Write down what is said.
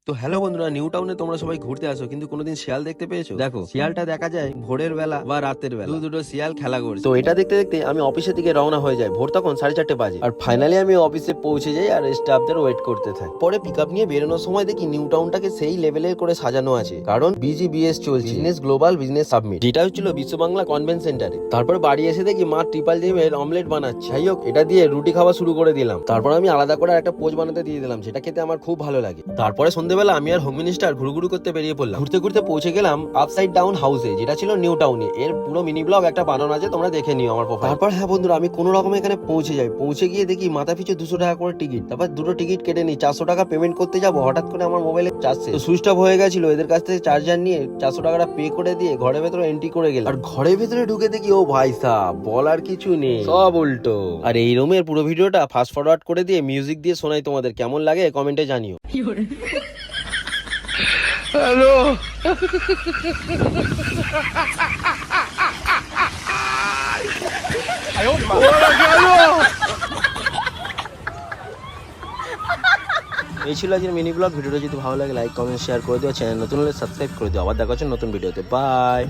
তো হ্যালো বন্ধুরা, নিউ টাউনে তোমরা সবাই ঘুরতে আসো, কিন্তু কোনোদিন শিয়াল দেখতে পেয়েছো? দেখো, শিয়ালটা দেখা যায় ভোরের বেলা বা রাতের বেলা, দুটো শিয়াল খেলা করছে। তো এটা দেখতে দেখতে আমি অফিসের দিকে রওনা হয়ে যাই। ভোর তখন 4:30 বাজে, আর ফাইনালি আমি অফিসে পৌঁছে যাই আর স্টাফদের ওয়েট করতে থাকি। পরে পিক আপ নিয়ে বেরোনোর সময় দেখি নিউ টাউনটাকে সেই লেভেলের করে সাজানো আছে, কারণ বিজিবিএস চলছে, বিজনেস গ্লোবাল বিজনেস সাবমিট, যেটা হচ্ছিল বিশ্ব বাংলা কনভেন্ট সেন্টারে। তারপর বাড়ি এসে দেখি মা ট্রিপল ডিমের অমলেট বানাচ্ছে। যাই হোক, এটা দিয়ে রুটি খাওয়া শুরু করে দিলাম। তারপর আমি আলাদা করে একটা পোজ বানাতে দিয়ে দিলাম, যেটা খেতে আমার খুব ভালো লাগে। তারপরে সন্ধ্যেবেলা আমি আর হোম মিনিস্টার ঘুরঘুরু করতে বেরিয়ে পড়লাম। ঘুরতে ঘুরতে পৌঁছে গেলাম আপসাইড ডাউন হাউসে, যেটা ছিল নিউ টাউনে। এর পুরো মিনি ব্লগ একটা বানানো আছে, তোমরা দেখে নিও আমার প্রোফাইল। তারপর হ্যাঁ বন্ধুরা, আমি কোনো রকমে এখানে পৌঁছে যাই। পৌঁছে গিয়ে দেখি মাথা পিছু 200 টাকা করে টিকিট। তারপর দুটো টিকিট কেটে নিই, 400 টাকা পেমেন্ট করতে যাবো, হঠাৎ করে আমার মোবাইলে চার্জ শেষ। তো সুইচ অফ হয়ে গেছিল। এদের কাছ থেকে চার্জার নিয়ে 400 টাকাটা পে করে দিয়ে ঘরের ভেতরে এন্ট্রি করে গেলাম। আর ঘরের ভেতরে ঢুকে দেখি ও ভাই সাহ, বলার কিছু নেই, সব উল্টো। আর এই রুমের পুরো ভিডিওটা ফাস্ট ফরওয়ার্ড করে দিয়ে মিউজিক দিয়ে শোনাই তোমাদের। কেমন লাগে কমেন্টে জানিও। হ্যালো, এই ছিল আজকের মিনি ব্লগ। ভিডিওটা যদি ভালো লাগে লাইক কমেন্ট শেয়ার করে দিও। চ্যানেল নতুন হলে সাবস্ক্রাইব করে দিও। আবার দেখা হচ্ছে নতুন ভিডিওতে। বাই।